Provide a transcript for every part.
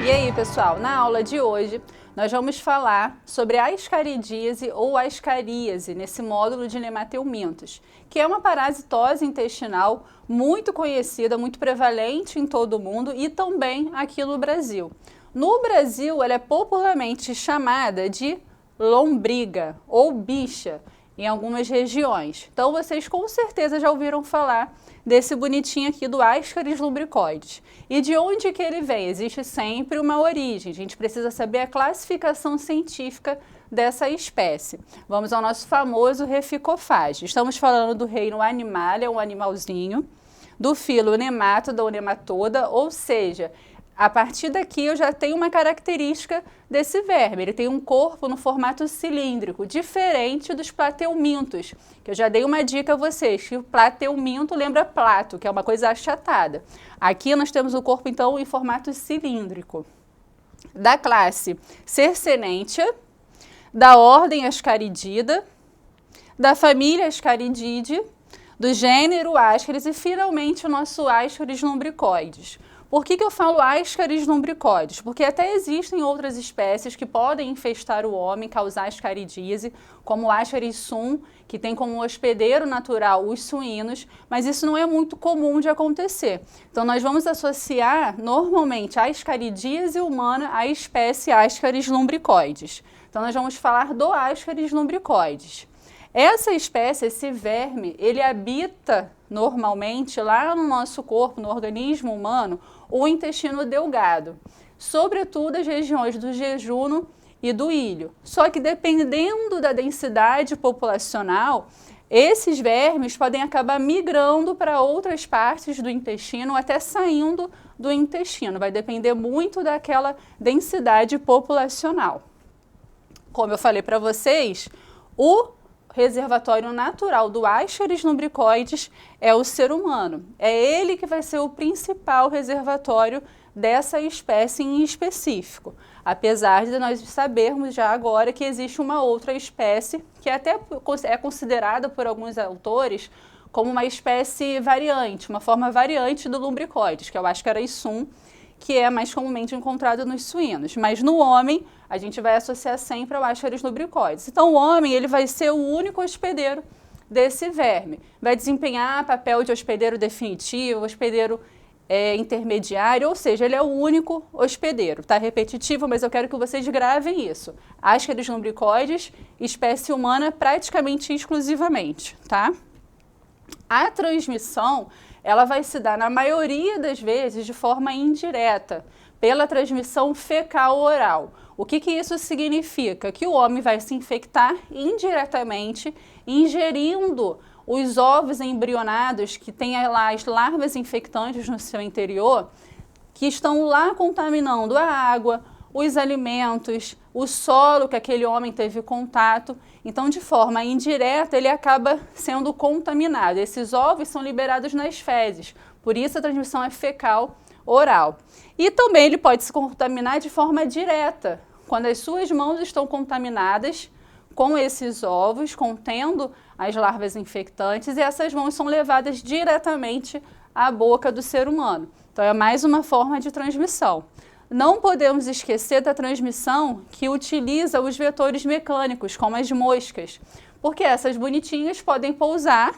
E aí, pessoal, na aula de hoje nós vamos falar sobre a ascaridíase ou ascaríase nesse módulo de nemateumintos, que é uma parasitose intestinal muito conhecida, muito prevalente em todo o mundo e também aqui no Brasil. No Brasil, ela é popularmente chamada de lombriga ou bicha em algumas regiões. Então, vocês com certeza já ouviram falar desse bonitinho aqui do Ascaris lumbricoides. E de onde que ele vem? Existe sempre uma origem. A gente precisa saber a classificação científica dessa espécie. Vamos ao nosso famoso reficofágio. Estamos falando do reino Animalia, um animalzinho, do filo Nematoda ou Nematoda, ou seja, a partir daqui eu já tenho uma característica desse verme. Ele tem um corpo no formato cilíndrico, diferente dos plateumintos, que eu já dei uma dica a vocês, que o plateuminto lembra plato, que é uma coisa achatada. Aqui nós temos o corpo, então, em formato cilíndrico. Da classe Cercenentia, da ordem Ascaridida, da família Ascarididae, do gênero Ascaris e, finalmente, o nosso Ascaris lumbricoides. Por que eu falo Ascaris lumbricoides? Porque até existem outras espécies que podem infestar o homem, causar ascaridíase, como o Ascaris sum, que tem como hospedeiro natural os suínos, mas isso não é muito comum de acontecer. Então, nós vamos associar, normalmente, a ascaridíase humana à espécie Ascaris lumbricoides. Então, nós vamos falar do Ascaris lumbricoides. Essa espécie, esse verme, ele habita normalmente lá no nosso corpo, no organismo humano, o intestino delgado, sobretudo as regiões do jejuno e do ilho. Só que dependendo da densidade populacional, esses vermes podem acabar migrando para outras partes do intestino, até saindo do intestino. Vai depender muito daquela densidade populacional. Como eu falei para vocês, o reservatório natural do Ascaris lumbricoides é o ser humano. É ele que vai ser o principal reservatório dessa espécie em específico. Apesar de nós sabermos já agora que existe uma outra espécie que até é considerada por alguns autores como uma espécie variante, uma forma variante do lumbricoides, que é o Ascaris sum, que é mais comumente encontrado nos suínos. Mas no homem, a gente vai associar sempre ao Ascaris lumbricoides. Então, o homem ele vai ser o único hospedeiro desse verme. Vai desempenhar papel de hospedeiro definitivo, hospedeiro intermediário, ou seja, ele é o único hospedeiro. Tá repetitivo, mas eu quero que vocês gravem isso. Ascaris lumbricoides, espécie humana praticamente exclusivamente, tá? A transmissão ela vai se dar, na maioria das vezes, de forma indireta, pela transmissão fecal-oral. O que isso significa? Que o homem vai se infectar indiretamente, ingerindo os ovos embrionados, que têm lá as larvas infectantes no seu interior, que estão lá contaminando a água, os alimentos, o solo que aquele homem teve contato. Então, de forma indireta, ele acaba sendo contaminado. Esses ovos são liberados nas fezes, por isso a transmissão é fecal-oral. E também ele pode se contaminar de forma direta, quando as suas mãos estão contaminadas com esses ovos, contendo as larvas infectantes, e essas mãos são levadas diretamente à boca do ser humano. Então, é mais uma forma de transmissão. Não podemos esquecer da transmissão que utiliza os vetores mecânicos, como as moscas, porque essas bonitinhas podem pousar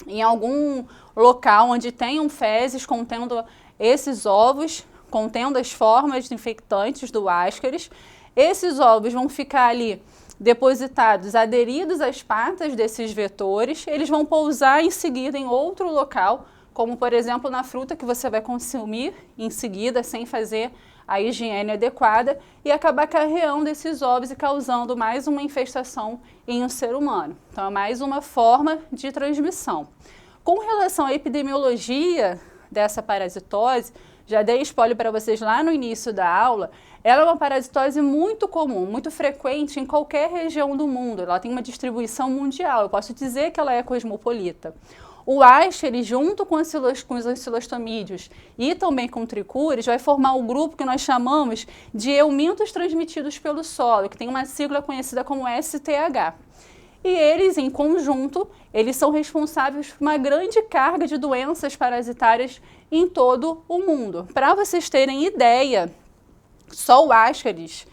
em algum local onde tenham fezes contendo esses ovos, contendo as formas infectantes do Ascaris. Esses ovos vão ficar ali depositados, aderidos às patas desses vetores, eles vão pousar em seguida em outro local, como, por exemplo, na fruta que você vai consumir em seguida, sem fazer a higiene adequada, e acabar carreando esses ovos e causando mais uma infestação em um ser humano. Então, é mais uma forma de transmissão. Com relação à epidemiologia dessa parasitose, já dei spoiler para vocês lá no início da aula, ela é uma parasitose muito comum, muito frequente em qualquer região do mundo. Ela tem uma distribuição mundial, eu posso dizer que ela é cosmopolita. O Ascaris, junto com os ancilostomídeos e também com tricúris, vai formar um grupo que nós chamamos de eumintos transmitidos pelo solo, que tem uma sigla conhecida como STH. E eles, em conjunto, eles são responsáveis por uma grande carga de doenças parasitárias em todo o mundo. Para vocês terem ideia Só o Ascaris,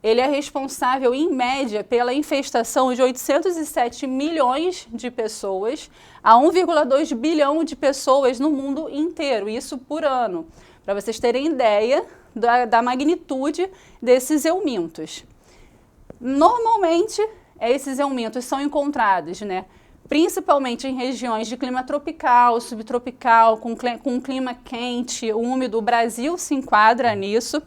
ele é responsável, em média, pela infestação de 807 milhões de pessoas a 1,2 bilhão de pessoas no mundo inteiro, isso por ano, para vocês terem ideia da magnitude desses eumintos. Normalmente, esses eumintos são encontrados, né, principalmente em regiões de clima tropical, subtropical, com clima quente, úmido. O Brasil se enquadra nisso.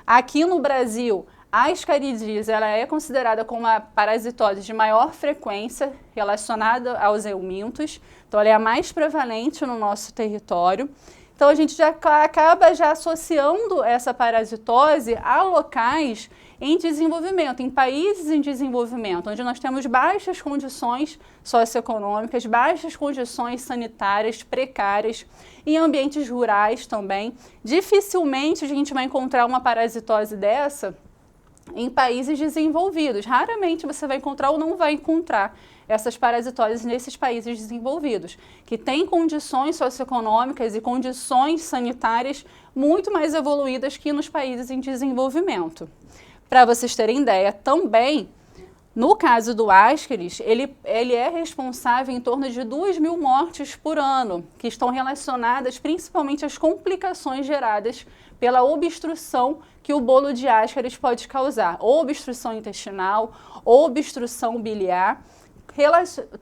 Aqui no Brasil, a ascaridíase ela é considerada como a parasitose de maior frequência relacionada aos eumintos, então ela é a mais prevalente no nosso território. Então a gente já acaba associando essa parasitose a locais em desenvolvimento, em países em desenvolvimento, onde nós temos baixas condições socioeconômicas, baixas condições sanitárias precárias, em ambientes rurais também. Dificilmente a gente vai encontrar uma parasitose dessa em países desenvolvidos. Raramente você vai encontrar ou não vai encontrar essas parasitoses nesses países desenvolvidos, que têm condições socioeconômicas e condições sanitárias muito mais evoluídas que nos países em desenvolvimento. Para vocês terem ideia, também, no caso do Ascaris, ele é responsável em torno de 2.000 mortes por ano, que estão relacionadas principalmente às complicações geradas pela obstrução que o bolo de Ascaris pode causar, ou obstrução intestinal, ou obstrução biliar,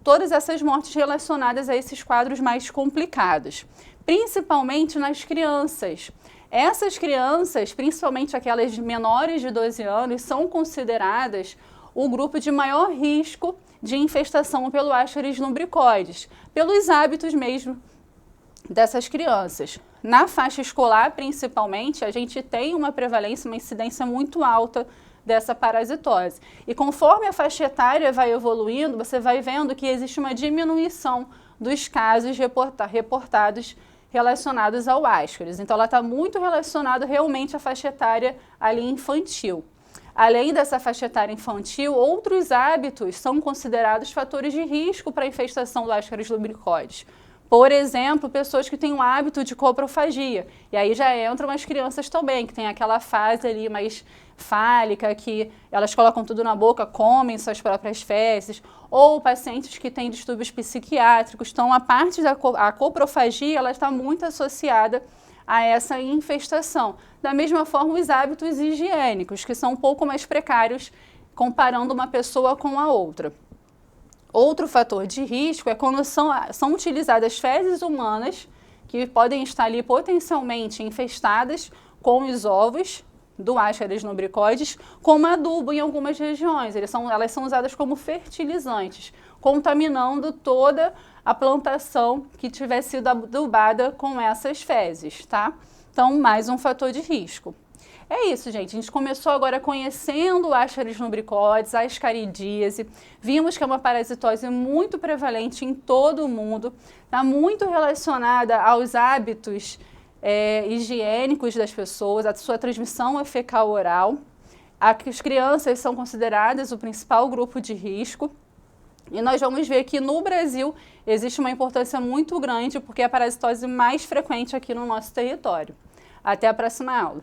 todas essas mortes relacionadas a esses quadros mais complicados, principalmente nas crianças. Essas crianças, principalmente aquelas menores de 12 anos, são consideradas o grupo de maior risco de infestação pelo Ascaris lumbricoides, pelos hábitos mesmo dessas crianças. Na faixa escolar, principalmente, a gente tem uma prevalência, uma incidência muito alta dessa parasitose. E conforme a faixa etária vai evoluindo, você vai vendo que existe uma diminuição dos casos reportados relacionados ao Ascaris. Então, ela está muito relacionada realmente à faixa etária ali infantil. Além dessa faixa etária infantil, outros hábitos são considerados fatores de risco para a infestação do Ascaris lumbricoides. Por exemplo, pessoas que têm o hábito de coprofagia. E aí já entram as crianças também, que tem aquela fase ali mais fálica, que elas colocam tudo na boca, comem suas próprias fezes. Ou pacientes que têm distúrbios psiquiátricos. Então, a parte da coprofagia, ela está muito associada a essa infestação. Da mesma forma, os hábitos higiênicos, que são um pouco mais precários comparando uma pessoa com a outra. Outro fator de risco é quando são utilizadas fezes humanas, que podem estar ali potencialmente infestadas com os ovos do Ascaris lumbricoides, como adubo em algumas regiões. Elas são usadas como fertilizantes, contaminando toda a plantação que tiver sido adubada com essas fezes, tá? Então, mais um fator de risco. É isso, gente. A gente começou agora conhecendo o Ascaris lumbricoides, a ascaridíase. Vimos que é uma parasitose muito prevalente em todo o mundo. Está muito relacionada aos hábitos higiênicos das pessoas, a sua transmissão é fecal-oral. As crianças são consideradas o principal grupo de risco. E nós vamos ver que no Brasil existe uma importância muito grande, porque é a parasitose mais frequente aqui no nosso território. Até a próxima aula.